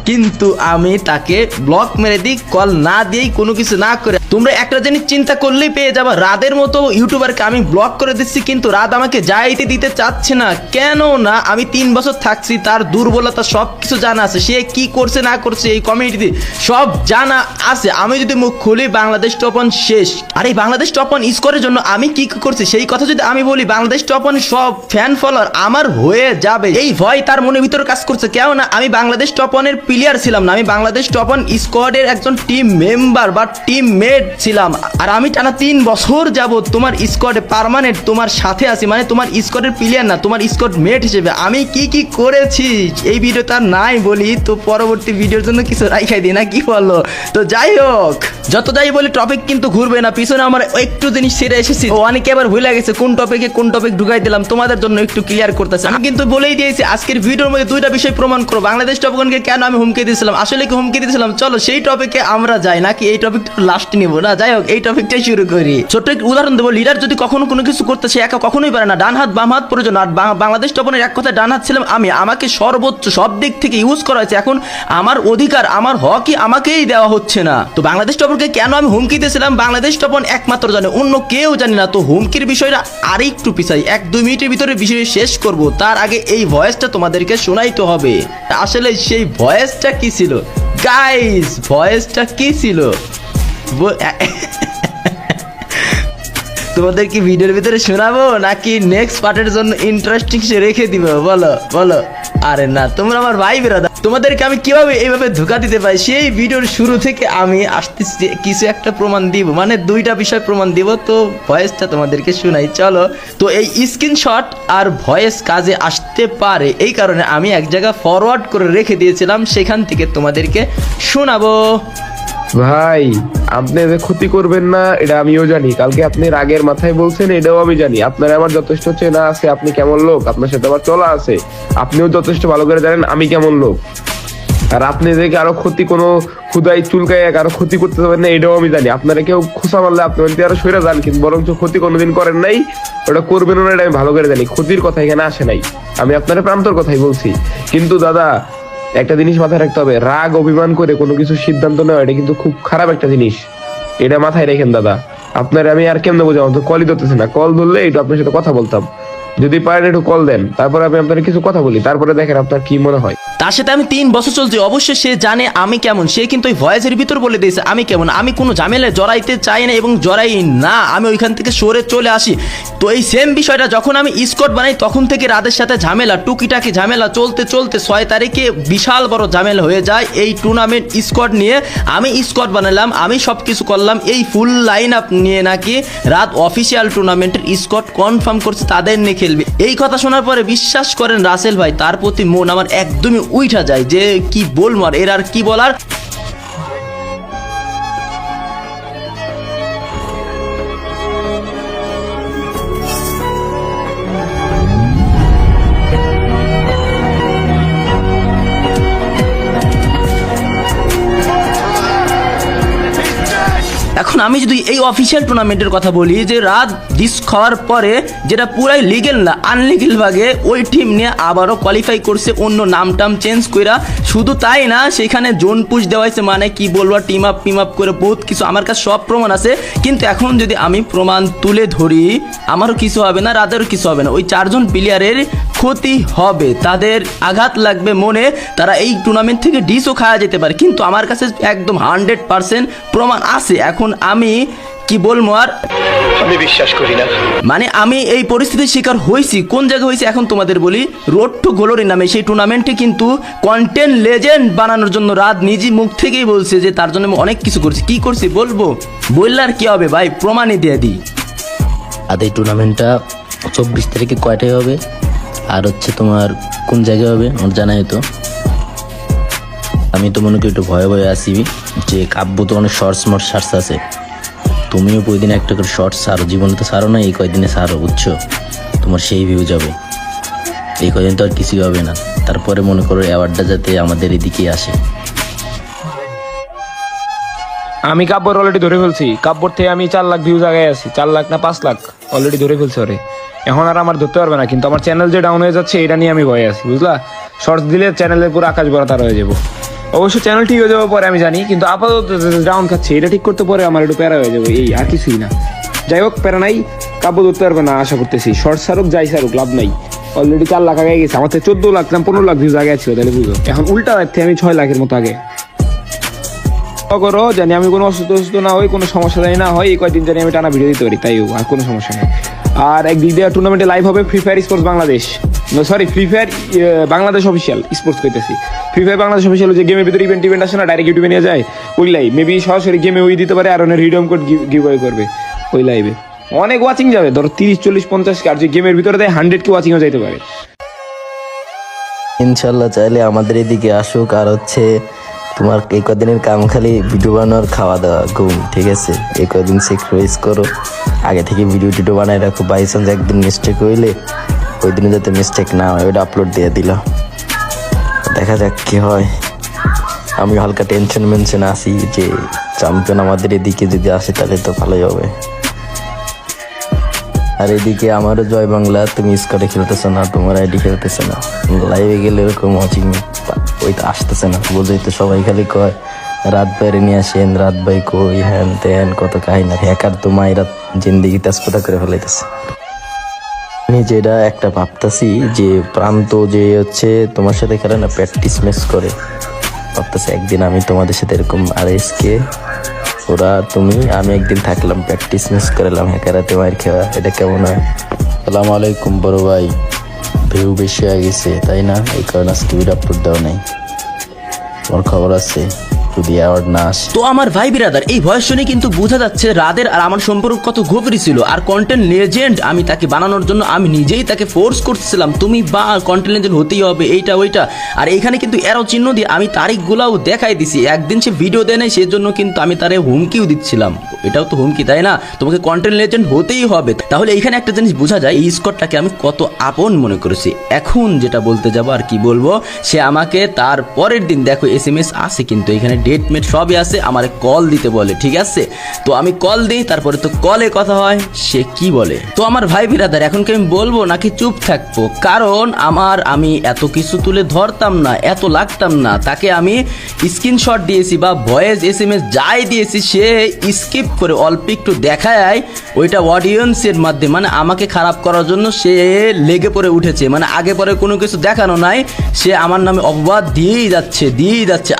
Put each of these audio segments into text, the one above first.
কিন্তু আমি তাকে ব্লক মেরে দিই, কল না দিয়েই কোনো কিছু না করে। তোমরা একটা জিনিস চিন্তা করলেই পেয়ে যাবা, রাদের মতো ইউটিউবারকে আমি ব্লক করে দিচ্ছি কিন্তু রাত আমাকে যাইতে দিতে চাচ্ছে না। কেন না আমি 3 বছর থাকছি, তার দুর্বলতা সব কিছু জানা আছে, সে কি করছে না করছে এই কমিউনিটিতে সব জানা আছে। আমি যদি মুখ খুলি বাংলাদেশ টপ 1 শেষ। আর এই বাংলাদেশ টপ 1 স্কোরের জন্য আমি কি করছি সেই কথা যদি আমি বলি, বাংলাদেশ টপ 1 সব ফ্যান ফলোয়ার আমার হয়ে যাবে, এই ভয় তার মনের ভিতরে কাজ করছে। কেন না আমি বাংলাদেশ টপ 1 এর প্লেয়ার ছিলাম না, আমি বাংলাদেশ টপ 1 স্কোয়াডের একজন টিম মেম্বার বা টিম মেট ছিলাম। আর আমি টানা 3 বছর যাবত তোমার স্কোয়াডে পার্মানেন্ট তোমার সাথে আছি, মানে তোমার স্কোয়াডের প্লেয়ার না, তোমার স্কোয়াড মেট হিসেবে। আমি কি কি করেছি এই ভিডিও তার নাই বলি তো পরবর্তী ভিডিওর জন্য কিছু রাইখাই দিই না, কি বলো? তো যাই হোক, যত যাই বলি টপিক কিন্তু ঘুরবে না, পিছনে আমার একটু জিনিস ছেড়ে এসেছি, অনেকে আবার ভুলে গেছে কোন টপিক ঢুকাই দিলাম, তোমাদের জন্য একটু ক্লিয়ার করতেছে। আমি কিন্তু বলেই দিয়েছি আজকের ভিডিওর মধ্যে 2টা বিষয় প্রমাণ করো বাংলাদেশ টপ 1কে কেন আমি হুমকি দিয়েছিলাম, আসলে কি হুমকি দিয়েছিলাম। চলো সেই টপিকে আমরা যাই, নাকি এই টপিকটা লাস্ট নিব না? যাই হোক, এই টপিকটাই শুরু করি। ছোট্ট একটু উদাহরণ দেবো, লিডার যদি কখনো কোনো কিছু করতে সে একা কখনোই পারে না, ডান হাত বাম হাত প্রয়োজন। আর বাংলাদেশ টপ 1 এক কথায় ডান হাত ছিলাম আমি, আমাকে সর্বোচ্চ সব দিক থেকে ইউজ করা হয়েছে। এখন আমার অধিকার আমার হকই আমাকেই দেওয়া হচ্ছে না। তো বাংলাদেশ টপ 1কে কেন আমি হুমকি দিয়েছিলাম বাংলাদেশ টপ 1 একমাত্র জানে, অন্য কেউ জানে না। তো হুমকির বিষয়টা আরেকটু পিছাই, 1-2 মিনিটের ভিতরে বিষয় শেষ করব, তার আগে এই ভয়েসটা তোমাদেরকে শোনাইতে হবে। আসলে সেই ভয়েসটা কি ছিল গাইস, ভয়েসটা কি ছিল তোমাদের কি ভিডিওর ভিতরে শোনাবো নাকি নেক্সট পার্টের জন্য ইন্টারেস্টিং রেখে দিব? বলো বলো। আরে না, তোমরা আমার ভাই বেরাদা, তোমাদেরকে আমি কিভাবে এইভাবে ধোকা দিতে পারি সেই ভিডিওর শুরু থেকে আমি আসতেছি, কিছু একটা প্রমাণ দিব, মানে 2টা বিষয় প্রমাণ দিব। তো ভয়েসটা তোমাদেরকে শোনাই চলো। তো এই স্ক্রিনশট আর ভয়েস কাজে আসতে পারে, এই কারণে আমি এক জায়গা ফরওয়ার্ড করে রেখে দিয়েছিলাম, সেখান থেকে তোমাদেরকে শোনাবো। ভাই আপনি যে ক্ষতি করবেন না এটা আমিও জানি, কালকে আপনি রাগের মাথায় বলছেন এটাও আমি জানি। আপনার আমার যথেষ্ট চেনা আছে, আপনি কেমন লোক, আপনার সাথে আমার চলা আছে, আপনিও যথেষ্ট ভালো করে জানেন আমি কেমন লোক। আর আপনি যে কারো ক্ষতি কোনো খুদাই চুলকায় কারো ক্ষতি করতে পারবেন না এটাও আমি জানি। আপনারা কেউ খোসা মারলে আপনি আরো সইরা যান, কিন্তু বরঞ্চ ক্ষতি কোনোদিন করেন নাই, ওটা করবেন না এটা আমি ভালো করে জানি। ক্ষতির কথা এখানে আসে নাই, আমি আপনার প্রান্তর কথাই বলছি। কিন্তু দাদা একটা জিনিস মাথায় রাখতে হবে, রাগ অভিমান করে কোনো কিছু সিদ্ধান্ত নেওয়া এটা কিন্তু খুব খারাপ একটা জিনিস, এটা মাথায় রেখেন দাদা। আপনার আমি আর কেমনে বোঝাবো, তো কলই ধরতেছে না, কল ধরলে একটু আপনার সাথে কথা বলতাম, যদি পারেন একটু কল দেন, তারপরে আমি আপনার কিছু কথা বলি, তারপরে দেখেন আপনার কি মনে হয়। তার সাথে আমি 3 বছর চলছি, অবশ্যই সে জানে আমি কেমন, সে কিন্তু ওই ভয়েসের ভিতর বলে দিয়েছে আমি কেমন। আমি কোনো ঝামেলায় জড়াইতে চাই না এবং জড়াই না, আমি ওইখান থেকে সরে চলে আসি। তো এই সেম বিষয়টা যখন আমি স্কোয়াড বানাই তখন থেকে রাদের সাথে ঝামেলা, টুকিটাকি ঝামেলা চলতে চলতে 6 তারিখে বিশাল বড় ঝামেলা হয়ে যায় এই টুর্নামেন্ট স্কোয়াড নিয়ে। আমি স্কোয়াড বানালাম, আমি সব কিছু করলাম, এই ফুল লাইন আপ নিয়ে নাকি রাত অফিসিয়াল টুর্নামেন্টের স্কোয়াড কনফার্ম করছে তাদের নিয়ে খেলবে। এই কথা শোনার পরে বিশ্বাস করেন রাসেল ভাই, তার প্রতি মন আমার একদমই উইঠা যায়, যে কি বলবো আর, এর আর কি বলার। এখন আমি যদি এই অফিসিয়াল টুর্নামেন্টের কথা বলি, যে রাত ডিস খাওয়ার পরে যেটা পুরাই লিগেল না আনলিগেল ভাগে ওই টিম নিয়ে আবারও কোয়ালিফাই করছে অন্য নামটাম চেঞ্জ কইরা। শুধু তাই না, সেখানে জোন পুশ দেওয়া হয়েছে, মানে কি বলবো টিম আপ করে বহুত কিছু, আমার কাছে সব প্রমাণ আছে। কিন্তু এখন যদি আমি প্রমাণ তুলে ধরি আমারও কিছু হবে না, রাতেরও কিছু হবে না, ওই 4 জন প্লেয়ারের ক্ষতি হবে, তাদের আঘাত লাগবে মনে, তারা এই টুর্নামেন্ট থেকে ডিসও খাওয়া যেতে পারে। কিন্তু আমার কাছে একদম 100% প্রমাণ আছে। এখন আমি কি বলবো আর, আমি বিশ্বাস করি না, মানে আমি এই পরিস্থিতির শিকার হয়েছি। কোন জায়গায় হয়েছি এখন তোমাদের বলি, রোড টু গ্লোরি নামে সেই টুর্নামেন্টে কিন্তু কন্টেন্ট লেজেন্ড বানানোর জন্য রাত নিজে মুখ থেকেই বলছে যে তার জন্য আমি অনেক কিছু করছি। কি করছি বলবো, বললে আর কি হবে ভাই, প্রমাণই দিয়ে দিই। আর এই টুর্নামেন্টটা 24 তারিখে কয়টায় হবে আর হচ্ছে তোমার কোন জায়গায় হবে আমার জানাই তো। আমি তো মনে করি একটু ভয়ে ভয়ে আসি, যে কাব্য তো অনেক শর্টস আছে, তুমিও প্রতিদিন একটা করে শর্টস ছাড়ো, জীবনে তো ছাড়ো না, এই কয়দিনে ছাড়ো বুঝছো, তোমার সেই ভিউ যাবে। এই কয়দিন তো আর কিছুই হবে না, তারপরে মনে করো অ্যাওয়ার্ডটা যাতে আমাদের এদিকে আসে। আমি কাব্যর অলরেডি ধরে ফেলছি, কাব্যর থেকে আমি 4 লাখ ভিউ জায়গায় আছি, 4 লাখ না 5 লাখ অলরেডি ধরে ফেলছি ওরে। এখন আর আমার ধরতে পারবে না, কিন্তু আমার চ্যানেল যে ডাউন হয়ে যাচ্ছে এটা নিয়ে আমি ভয়ে আছি বুঝলা। শর্টস দিলে চ্যানেলের পুরো আকাশ ভরা তার হয়ে যাবো, অবশ্য চ্যানেল ঠিক হয়ে যাওয়ার পরে আমি জানি, কিন্তু আপাতত ডাউন খাচ্ছে, এটা ঠিক করতে পরে আমার একটু প্যারা হয়ে যাবে, এই আর কিছুই না। যাই হোক, প্যারা নাই, কাব্য ধরতে পারবে না আশা করতেছি। শর্ট সারুক যাই সারুক লাভ নাই, অলরেডি 4 লাখ আগে গেছে, আমার থেকে 14 লাখ 15 লাখ ভিউজ আগে ছিল, তাহলে বুঝো এখন উল্টা হচ্ছে আমি 6 লাখের মতো আগে। করো জানি আমি কোনো অসুস্থ না হই, কোনো সমস্যা জানি না হয়, এই কয়েকদিন জানি আমি টানা ভিডিও দিতে পারি, তাই আর কোনো সমস্যা নেই। আর একদিক দিয়ে টুর্নামেন্টে লাইভ হবে free fire sports Bangladesh, sorry free fire Bangladesh official sports কইতেছি, ফ্রি ফায়ার বাংলাদেশ অফিসিয়াল, যে গেমের ভিতরে ইভেন্ট আসে না, ডাইরেক্ট ইউটিউবে নিয়ে যায়, ওই লাইভ মেবি সরাসরি গেমে ওই দিতে পারে, আর অনেক রিডিম কোড গিভ অ্যাওয়ে করবে ওই লাইভে। অনেক ওয়াচিং যাবে, ধরো 30 40 50, আর যে গেমের ভিতরে দেয় 100 ওয়াচিংও যাইতে পারে। ইনশাল্লাহ চাইলে আমাদের এদিকে আসুক। আর হচ্ছে তোমার এই কদিনের কাম খালি ভিডিও বানানোর, খাওয়া দাওয়া, ঘুম, ঠিক আছে? এই কদিন স্যাক্রিফাইস করো, আগে থেকে ভিডিও টিডিও বানায় রাখো, বাই চান্স একদিন মিস্টেক হইলে ওই দিনে যাতে মিস্টেক না হয় ওইটা আপলোড দিয়ে দিল, দেখা যাক কি হয়। আমি হালকা টেনশন আছি যে চ্যাম্পিয়ন আমাদের এদিকে যদি আসে তাহলে তো ভালোই হবে। আর এদিকে আমারও জয় বাংলা, তুমি স্কোয়াডে খেলতেছো না, তোমার আইডি খেলতেছে না, লাইভে গেলে এরকম ওয়াচিং ওইটা আসতেছে না, বোঝাই তো। সবাই খালি কয় রাত বাইরে নিয়ে আসেন, রাত ভাই কই, হ্যান ত্যান কত কাহিনা। হ্যাকার তো মায়েরা জিন্দিগি তেজপাতা করে ফেলাইতেছে। আমি যেটা একটা ভাবতাছি যে প্রান্ত যে হচ্ছে তোমার সাথে খেলে না, প্র্যাকটিস ম্যাচ করে, ভাবতেছি একদিন আমি তোমাদের সাথে এরকম আরএসকে ওরা তুমি আমি একদিন থাকলাম, প্র্যাকটিস মিস করলাম, হ্যাকারাতে মার খাওয়া, এটা কেমন হয়? আসসালামু আলাইকুম বড় ভাই, ভিউ বেশি হয়ে গেছে তাই না, এই কারণে আজকে ভিডিও আপলোড দেওয়া নেই। তোমার খবর আছে যদি অ্যাওয়ার্ড না আসে? তো আমার ভাই বিরাদার, এই ভয়েস শুনে কিন্তু বোঝা যাচ্ছে রাদের আর আমার সম্পর্ক কত গভীর ছিল। আর কন্টেন্ট লেজেন্ড আমি তাকে বানানোর জন্য আমি নিজেই তাকে ফোর্স করতেছিলাম, তুমি বা কন্টেন্ট লেজেন্ড হতেই হবে, এইটা ওইটা। আর এইখানে কিন্তু এরও চিহ্ন দিয়ে আমি তারিখগুলাও দেখাই দিছি। একদিন সে ভিডিও দেয় নাই, সেজন্য কিন্তু আমি তারে হুমকিও দিচ্ছিলাম, এটাও তো হুমকি তাই না? তোমাকে কন্টেন্ট লেজেন্ড হতেই হবে। তাহলে এইখানে একটা জিনিস বোঝা যায় এই স্কটটাকে আমি কত আপন মনে করেছি। এখন যেটা বলতে যাবো আর কি বলবো, সে আমাকে তার পরের দিন, দেখো SMS আছে কিন্তু এখানে, ডেট মেট সবই আছে, আমার কল দিতে বলে, ঠিক আছে? তো আমি কল দিই, তারপরে তো কলে কথা হয়, সে কি বলে। তো আমার ভাই বিরাদার, এখন কি আমি বলবো নাকি চুপ থাকবো? কারণ আমি এত কিছু তুলে ধরতাম না, এত লাগতাম না। তাকে আমি স্ক্রিনশট দিয়েছি বা ভয়েস SMS যাই দিয়েছি, সে স্কিপ করে অল্প একটু দেখায় ওইটা অডিয়েন্সের মাধ্যমে, মানে আমাকে খারাপ করার জন্য সে লেগে পড়ে উঠেছে। মানে আগে পরে কোনো কিছু দেখানো নাই, সে আমার নামে অপবাদ দিয়েই যাচ্ছে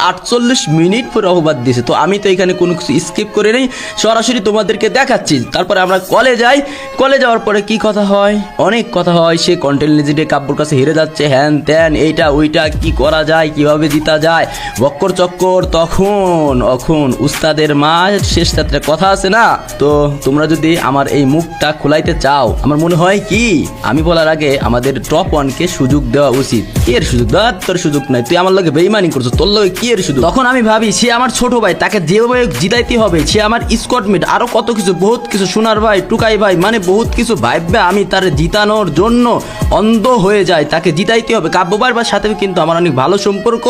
48 মিনিট পরে অপবাদ দিয়েছে। তো আমি তো এখানে কোনো কিছু স্কিপ করে নেই, সরাসরি তোমাদেরকে দেখাচ্ছি। তারপরে আমরা কলে যাই, কলে যাওয়ার পরে কি কথা হয়, অনেক কথা হয়। সে কন্টেন্ট লেজেন্ডে কাব্যর কাছে হেরে যাচ্ছে, হ্যান ত্যান, এইটা ওইটা, কি করা যায়, কিভাবে জিতা যায়, বক্কর চক্কর। তখন উস্তাদের মা শেষ রাত্রে কথা আছে না। তো তোমরা যদি আমার এই মুখটা খোলাইতে চাও, আমার মনে হয় কি আমি বলার আগে আমাদের টপ 1-কে সুযোগ দেওয়া উচিত। কি এর সুযোগ? তোর সুযোগ নাই, তুই আমার লগে বেইমানি করছো, তোর লগে কি এর সুযোগ? তখন আমি ভাবি সে আমার ছোট ভাই, তাকে যেভাবে জিতাইতে হবে, সে আমার স্কটমেট, আরো কত কিছু, বহুত কিছু, সোনার ভাই, টুকাই ভাই, মানে বহুত কিছু ভাববে আমি তার জিতানোর জন্য অন্ধ হয়ে যায়, তাকে জিতাইতে হবে। কাব্যবার সাথে কিন্তু আমার অনেক ভালো সম্পর্ক,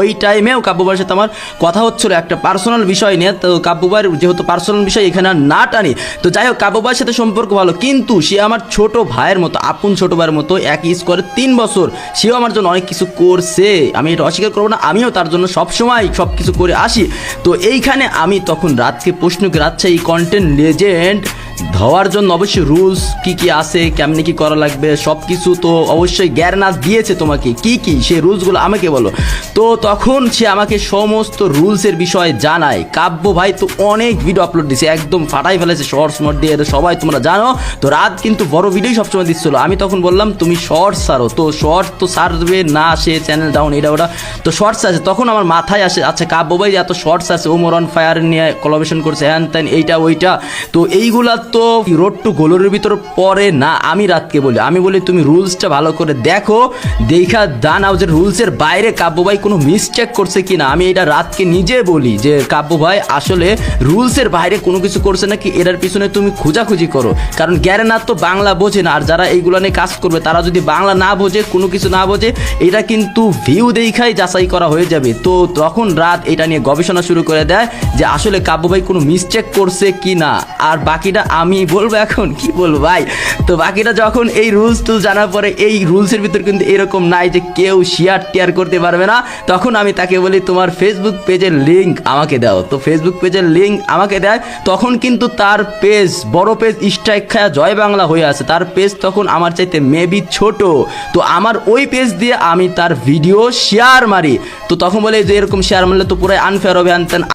ওই টাইমেও কাব্যবার সাথে আমার কথা হচ্ছিল একটা পার্সোনাল বিষয় নিয়ে। তো কাব্যবার যেহেতু পার্সোনাল বিষয় এখানে আর না টানি, তো যাই হোক কাব্যবার সাথে সম্পর্ক ভালো, কিন্তু সে আমার ছোট ভাইয়ের মতো, আপন ছোট ভাইয়ের মতো, একই স্কোরে 3 বছর, সেও আমার জন্য অনেক কিছু করছে, আমি এটা অস্বীকার করবো না, আমিও তার জন্য সবসময় সব কিছু করে আসি। তো এইখানে আমি তখন রাতকে প্রশ্ন করে, আচ্ছা এই কন্টেন্ট লেজেন্ড হওয়ার জন্য অবশ্যই রুলস কি আছে, কেমনি কি করা লাগবে, সব কিছু তো অবশ্যই জ্ঞাননাথ দিয়েছে তোমাকে, কি সেই রুলসগুলো আমাকে বলো। তো তখন সে আমাকে সমস্ত রুলসের বিষয়ে জানায়। কাব্য ভাই তো অনেক ভিডিও আপলোড দিয়েছে, একদম ফাটাই ফেলেছে শর্টস নোট দিয়ে, সবাই তোমরা জানো। তো রাত কিন্তু বড় ভিডিও সবসময় দিচ্ছিল, আমি তখন বললাম তুমি শর্টস ছাড়ো, তো শর্টস তো ছাড়বে না, সে চ্যানেল ডাউন, এটা ওটা, তো শর্টস আছে। তখন আমার মাথায় আসে, আচ্ছা কাব্য ভাই এত শর্টস আছে, ওমর অন ফায়ার নিয়ে কোলাবোরেশন করছে, হ্যান ত্যান, এইটা ওইটা, তো এইগুলা তো রোড টু গোলের ভিতর পড়ে না। আমি রাতকে বলি তুমি রুলসটা ভালো করে দেখো, দেখা জানাও যে রুলসের বাইরে কাব্য ভাই কোনো মিস্টেক করছে কিনা। আমি এটা রাতকে নিজে বলি যে কাব্য ভাই আসলে রুলসের বাইরে কোনো কিছু করছে নাকি, এটার পিছনে তুমি খোঁজাখুঁজি করো, কারণ জ্ঞাননাথ তো বাংলা বোঝে না, আর যারা এইগুলো নিয়ে কাজ করবে তারা যদি বাংলা না বোঝে, কোনো কিছু না বোঝে, এটা কিন্তু ভিউ দেখাই যাচাই করা হয়ে যাবে। তো তখন রাত এটা নিয়ে গবেষণা শুরু করে দেয় যে আসলে কাব্য ভাই কোনো মিস্টেক করছে কি না, আর বাকিটা আমি বলবো এখন কি বলবো ভাই। তো বাকিটা যখন এই রুলস টুলস জানার পরে, এই রুলসের ভিতর কিন্তু এরকম নাই যে কেউ শেয়ার টেয়ার করতে পারবে না, তখন আমি তাকে বলি তোমার ফেসবুক পেজের লিঙ্ক আমাকে দাও। তো ফেসবুক পেজের লিঙ্ক আমাকে দেয়, তখন কিন্তু তার পেজ বড় পেজ স্ট্রাইক খায়া জয় বাংলা হয়ে আছে, তার পেজ তখন আমার চাইতে মেবি ছোট। তো আমার ওই পেজ দিয়ে আমি তার ভিডিও শেয়ার মারি, তো তখন বলে যে এরকম শেয়ার মারলে তো পুরো আনফেয়ার হবে, আনতেন